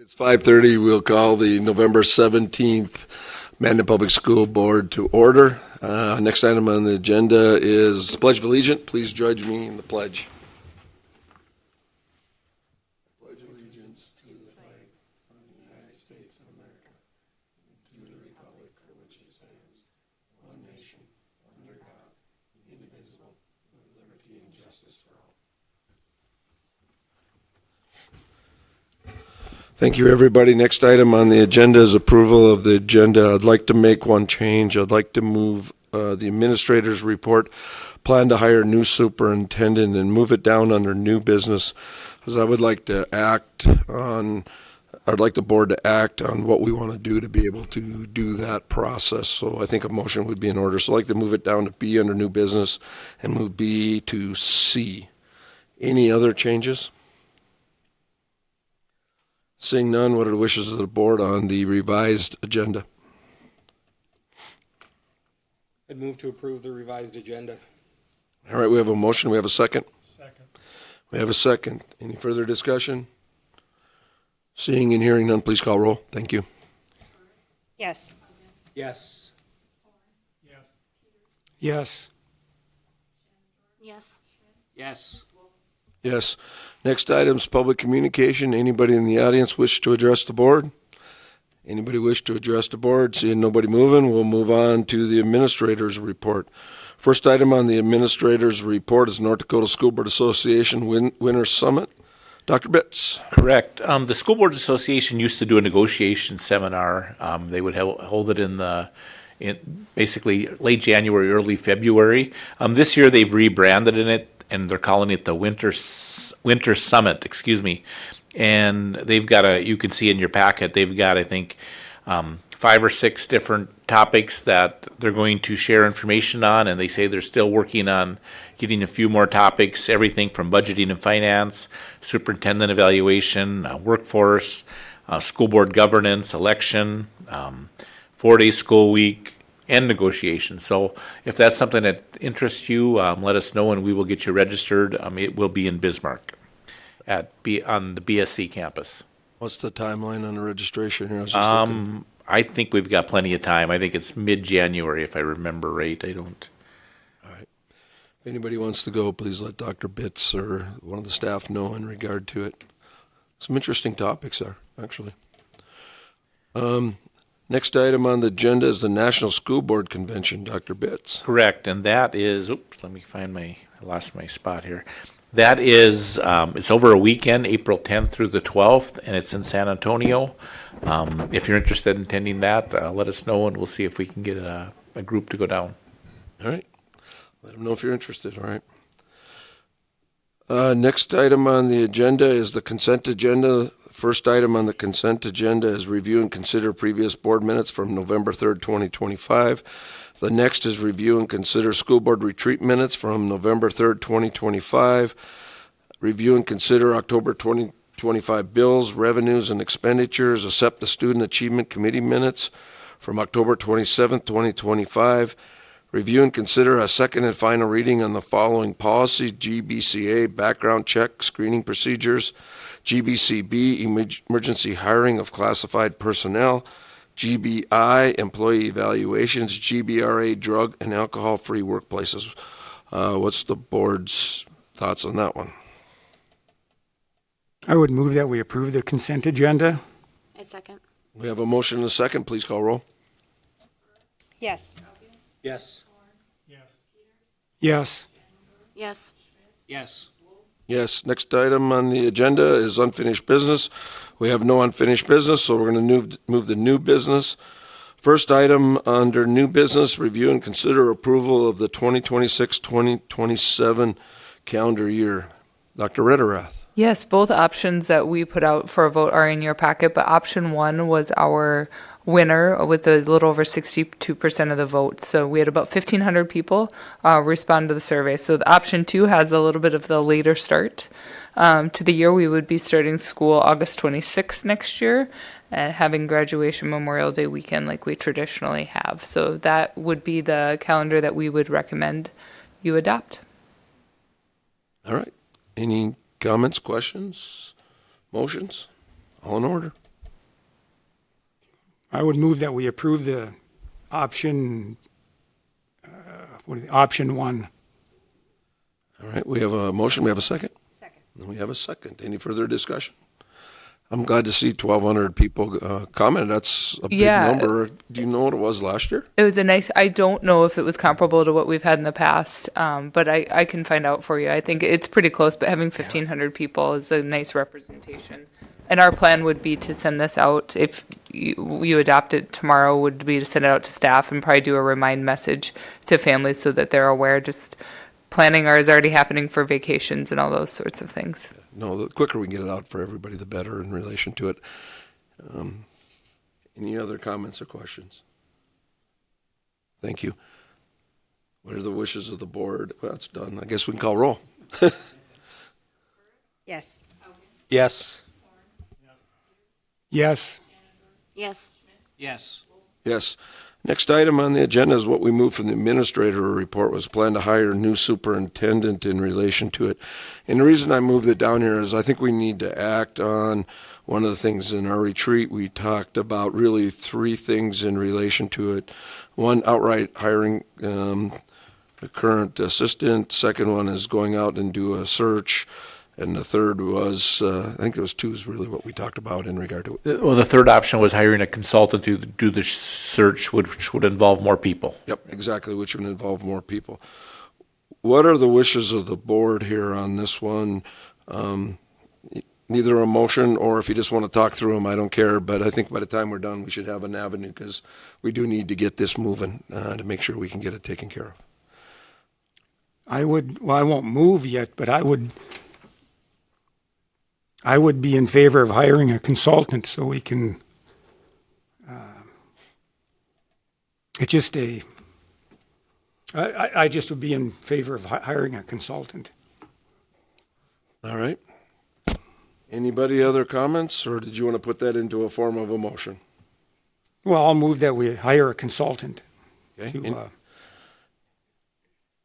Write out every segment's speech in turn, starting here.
It's 5:30. We'll call the November 17th Mandan Public School Board to order. Next item on the agenda is Pledge of Allegiance. Please join me in the pledge. Pledge allegiance to the flag of the United States of America, and to the republic for which it stands, one nation, under God, indivisible, with liberty and justice for all. Thank you, everybody. Next item on the agenda is approval of the agenda. I'd like to make one change. I'd like to move the administrator's report, plan to hire a new superintendent, and move it down under new business, because I would like to I'd like the board to act on what we want to do to be able to do that process. So I think a motion would be in order. So I'd like to move it down to B under new business and move B to C. Any other changes? Seeing none, what are the wishes of the board on the revised agenda? I'd move to approve the revised agenda. All right, we have a motion. We have a second. Second. We have a second. Any further discussion? Seeing and hearing none, please call roll. Thank you. Yes. Yes. Yes. Yes. Yes. Yes. Yes. Next item is public communication. Anybody in the audience wish to address the board? Anybody wish to address the board? Seeing nobody moving, we'll move on to the administrator's report. First item on the administrator's report is North Dakota School Board Association Winter Summit. Dr. Bitts. Correct. The School Board Association used to do a negotiation seminar. They would hold it in basically late January, early February. This year they've rebranded it, and they're calling it the Winter Summit, And they've got you can see in your packet, they've got, I think, 5 or 6 different topics that they're going to share information on, and they say they're still working on getting a few more topics, everything from budgeting and finance, superintendent evaluation, workforce, school board governance, election, 4-day school week, and negotiations. So if that's something that interests you, let us know and we will get you registered. It will be in Bismarck on the BSC campus. What's the timeline on the registration here? I was just looking. I think we've got plenty of time. I think it's mid-January, if I remember right. I don't. All right. If anybody wants to go, please let Dr. Bitts or one of the staff know in regard to it. Some interesting topics there, actually. Next item on the agenda is the National School Board Convention. Dr. Bitts. Correct, and that is, let me find I lost my spot here. That is, it's over a weekend, April 10th through the 12th, and it's in San Antonio. If you're interested in attending that, let us know, and we'll see if we can get a group to go down. All right. Let them know if you're interested. All right. Next item on the agenda is the consent agenda. First item on the consent agenda is review and consider previous board minutes from November 3rd, 2025. The next is review and consider school board retreat minutes from November 3rd, 2025. Review and consider October 2025 bills, revenues, and expenditures. Accept the Student Achievement Committee minutes from October 27th, 2025. Review and consider a second and final reading on the following policies: GBCA, background check screening procedures; GBCB, emergency hiring of classified personnel; GBI, employee evaluations; GBRA, drug and alcohol-free workplaces. What's the board's thoughts on that one? I would move that we approve the consent agenda. A second. We have a motion and a second. Please call roll. Yes. Yes. Yes. Yes. Yes. Yes. Yes. Next item on the agenda is unfinished business. We have no unfinished business, so we're going to move the new business. First item under new business, review and consider approval of the 2026-2027 calendar year. Dr. Rederath. Yes, both options that we put out for a vote are in your packet, but option 1 was our winner with a little over 62% of the vote. So we had about 1,500 people respond to the survey. So the option 2 has a little bit of the later start to the year. We would be starting school August 26th next year and having graduation Memorial Day weekend like we traditionally have. So that would be the calendar that we would recommend you adopt. All right. Any comments, questions, motions? All in order. I would move that we approve the option, option one. All right, we have a motion, we have a second? Second. And we have a second. Any further discussion? I'm glad to see 1,200 people comment. That's a big Yeah. number. Do you know what it was last year? It was a nice, I don't know if it was comparable to what we've had in the past, but I can find out for you. I think it's pretty close, but having 1,500 people is a nice representation. And our plan would be to send this out, if you adopt it tomorrow, would be to send it out to staff and probably do a remind message to families so that they're aware. Just planning is already happening for vacations and all those sorts of things. No, the quicker we can get it out for everybody, the better in relation to it. Any other comments or questions? Thank you. What are the wishes of the board? Well, it's done. I guess we can call roll. Yes. Yes. Yes. Yes. Yes. Yes. Next item on the agenda is what we moved from the administrator report was plan to hire a new superintendent in relation to it. And the reason I moved it down here is I think we need to act on one of the things in our retreat. We talked about really three things in relation to it. One, outright hiring the current assistant. Second one is going out and do a search. And the third was, I think those two is really what we talked about in regard to it. Well, the third option was hiring a consultant to do the search, which would involve more people. Yep, exactly, which would involve more people. What are the wishes of the board here on this one? Neither a motion, or if you just want to talk through them, I don't care. But I think by the time we're done, we should have an avenue because we do need to get this moving to make sure we can get it taken care of. I won't move yet, but I would be in favor of hiring a consultant so we can, it's just I just would be in favor of hiring a consultant. All right. Anybody other comments, or did you want to put that into a form of a motion? Well, I'll move that we hire a consultant. Okay. To,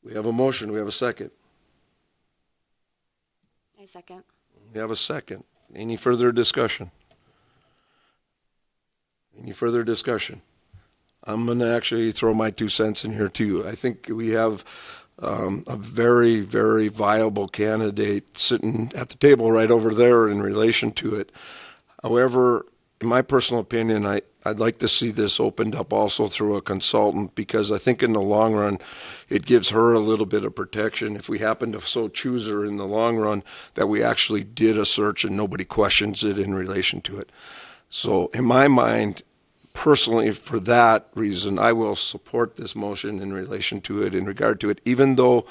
We have a motion. We have a second. I second. We have a second. Any further discussion? Any further discussion? I'm going to actually throw my 2 cents in here too. I think we have a very, very viable candidate sitting at the table right over there in relation to it. However, in my personal opinion, I'd like to see this opened up also through a consultant because I think in the long run, it gives her a little bit of protection if we happen to so choose her in the long run that we actually did a search and nobody questions it in relation to it. So in my mind, personally, for that reason, I will support this motion in relation to it, in regard to it, even though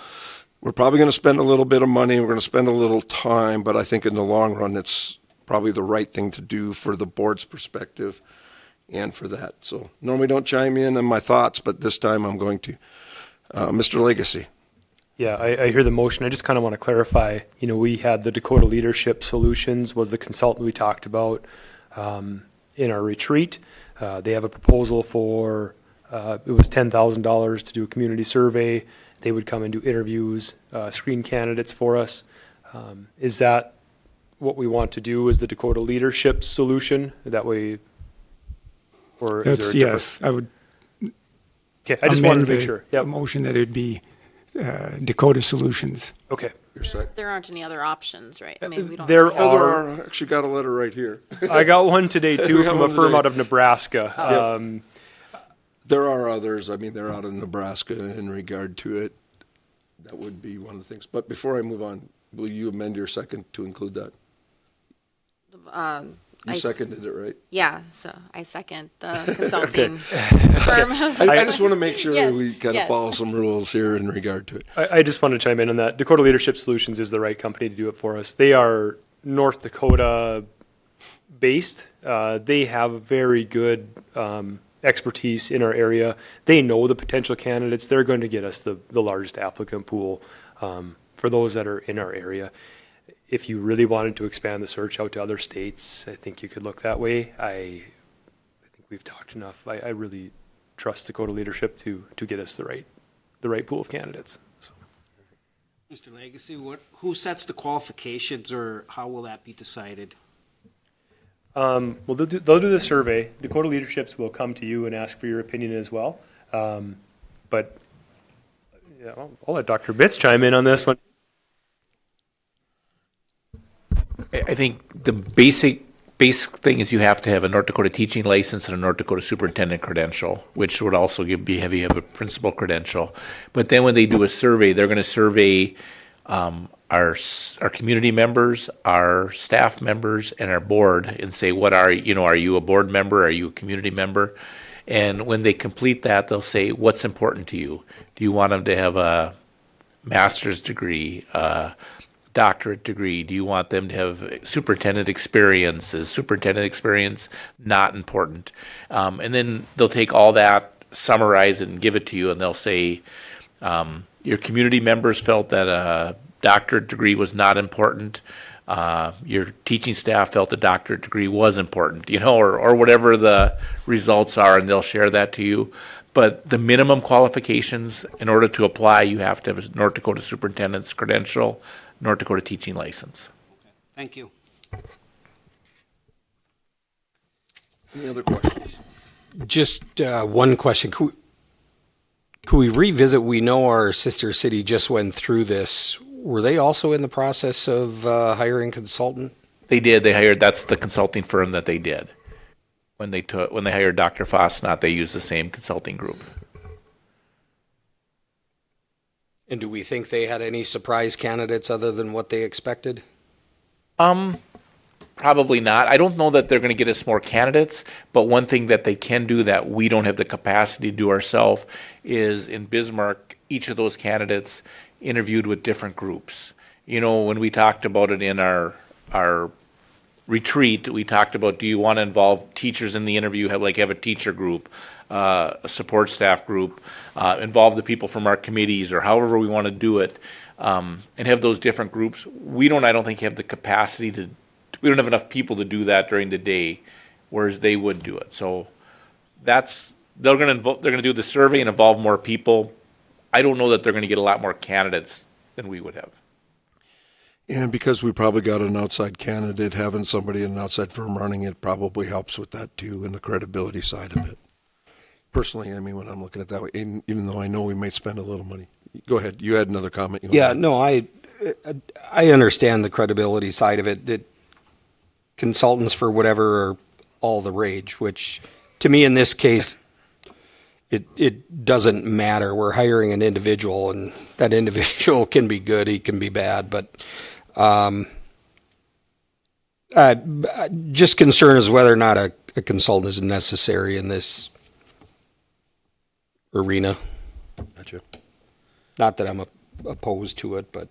we're probably going to spend a little bit of money, we're going to spend a little time, but I think in the long run, it's probably the right thing to do for the board's perspective and for that. So normally don't chime in on my thoughts, but this time I'm going to. Mr. Legacy. Yeah, I hear the motion. I just kind of want to clarify, we had the Dakota Leadership Solutions was the consultant we talked about in our retreat. They have a proposal for, it was $10,000 to do a community survey. They would come and do interviews, screen candidates for us. Is that what we want to do? Is the Dakota Leadership Solution? That way, or is there a yes, I would Okay, I just wanted amend to make the sure. Yep. motion that it would be Dakota Solutions. Okay. Your second. There aren't any other options, right? I mean, we don't. There really- Oh, there are. are. Actually got a letter right here. I got one today too We have from a one firm today. out of Nebraska. There are others. I mean, they're out of Nebraska in regard to it. That would be one of the things. But before I move on, will you amend your second to include that? You I- seconded it, right? Yeah, so I second the consulting firm. I just want to make sure Yes, we kind of yes. follow some rules here in regard to it. I just want to chime in on that. Dakota Leadership Solutions is the right company to do it for us. They are North Dakota based. They have very good expertise in our area. They know the potential candidates. They're going to get us the largest applicant pool for those that are in our area. If you really wanted to expand the search out to other states, I think you could look that way. I think we've talked enough. I really trust Dakota Leadership to get us the right pool of candidates. So. Mr. Legacy, who sets the qualifications, or how will that be decided? Well, they'll do the survey. Dakota leaderships will come to you and ask for your opinion as well. But yeah, I'll let Dr. Bitts chime in on this one. I think the basic thing is you have to have a North Dakota teaching license and a North Dakota superintendent credential, which would also be heavy of a principal credential. But then when they do a survey, they're going to survey our community members, our staff members, and our board, and say, what are you a board member? Are you a community member? And when they complete that, they'll say, what's important to you? Do you want them to have a master's degree, doctorate degree? Do you want them to have superintendent experience? Is superintendent experience not important? And then they'll take all that, summarize it, and give it to you, and they'll say, your community members felt that a doctorate degree was not important. Your teaching staff felt the doctorate degree was important, or whatever the results are, and they'll share that to you. But the minimum qualifications in order to apply, you have to have a North Dakota superintendent's credential, North Dakota teaching license. Thank you. Any other questions? Just one question. Could we revisit? We know our sister city just went through this. Were they also in the process of hiring a consultant? They did. That's the consulting firm that they did. When they hired Dr. Fosnot, they used the same consulting group. And do we think they had any surprise candidates other than what they expected? Probably not. I don't know that they're going to get us more candidates, but one thing that they can do that we don't have the capacity to do ourselves is in Bismarck, each of those candidates interviewed with different groups. When we talked about it in our retreat, we talked about, do you want to involve teachers in the interview, have a teacher group, a support staff group, involve the people from our committees, or however we want to do it, and have those different groups. I don't think have the capacity we don't have enough people to do that during the day, whereas they would do it. So they're going to do the survey and involve more people. I don't know that they're going to get a lot more candidates than we would have. And because we probably got an outside candidate, having somebody in an outside firm running it probably helps with that too, and the credibility side of it. Personally, when I'm looking at it that way, even though I know we might spend a little money. Go ahead. You had another comment. I understand the credibility side of it. Consultants for whatever are all the rage, which to me in this case, it doesn't matter. We're hiring an individual, and that individual can be good, he can be bad, but just concern is whether or not a consultant is necessary in this arena. Gotcha. Not that I'm opposed to it, but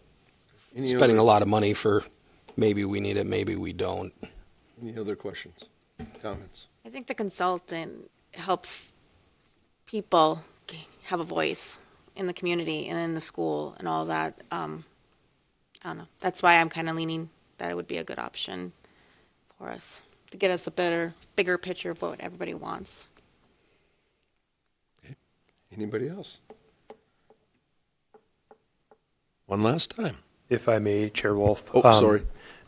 spending a lot of money for maybe we need it, maybe we don't. Any other questions, comments? I think the consultant helps people have a voice in the community and in the school and all that. I don't know. That's why I'm kind of leaning that it would be a good option for us to get us a bigger picture of what everybody wants. Okay. Anybody else? One last time. If I may, Chair Wolf. Oh, sorry.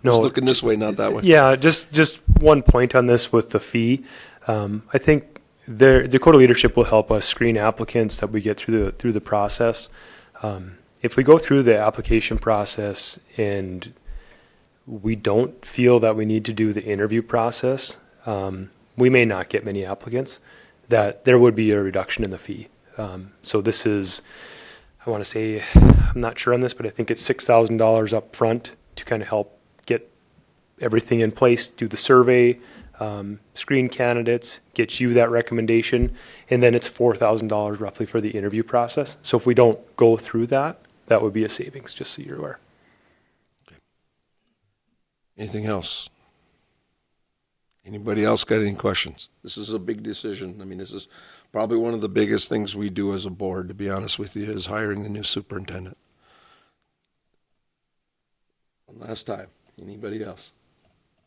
No, just looking this way, not that way. Yeah, just one point on this with the fee. I think the Dakota leadership will help us screen applicants that we get through the process. If we go through the application process and we don't feel that we need to do the interview process, we may not get many applicants. That there would be a reduction in the fee. So this is, I want to say, I'm not sure on this, but I think it's $6,000 up front to kind of help get everything in place, do the survey, screen candidates, get you that recommendation, and then it's $4,000 roughly for the interview process. So if we don't go through that, that would be a savings, just so you're aware. Okay. Anything else? Anybody else got any questions? This is a big decision. This is probably one of the biggest things we do as a board, to be honest with you, is hiring the new superintendent. One last time. Anybody else?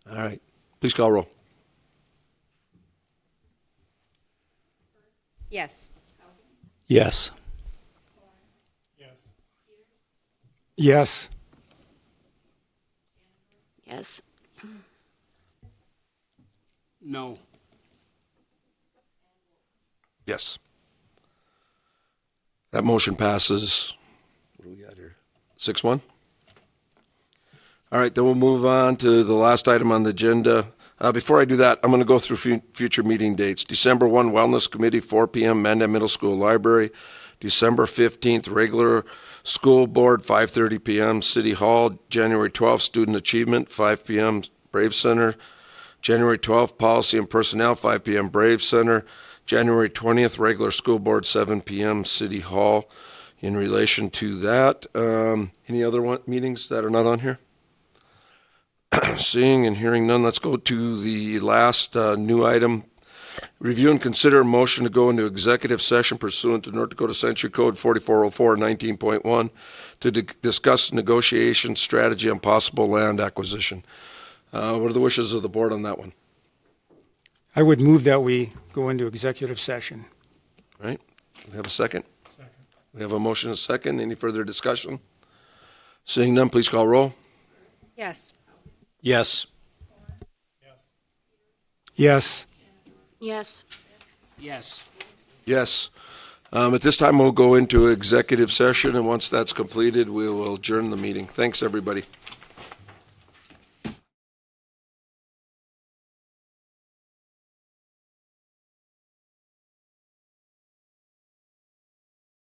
All right. Please call roll. Yes. Yes. Yes. Yes. Yes. No. Yes. That motion passes. What do we got here? 6-1? All right, then we'll move on to the last item on the agenda. Before I do that, I'm going to go through future meeting dates. December 1, Wellness Committee, 4 p.m., Mandan Middle School Library. December 15th, regular school board, 5:30 p.m., City Hall. January 12th, Student Achievement, 5 p.m., Brave Center. January 12th, Policy and Personnel, 5 p.m., Brave Center. January 20th, regular school board, 7 p.m., City Hall. In relation to that, any other meetings that are not on here? Seeing and hearing none, let's go to the last new item. Review and consider a motion to go into executive session pursuant to North Dakota Century Code 4404 19.1 to discuss negotiation strategy on possible land acquisition. What are the wishes of the board on that one? I would move that we go into executive session. Right? We have a second? Second. We have a motion and a second. Any further discussion? Seeing none, please call roll. Yes. Yes. Yes. Yes. Yes. Yes. At this time, we'll go into executive session, and once that's completed, we will adjourn the meeting. Thanks, everybody.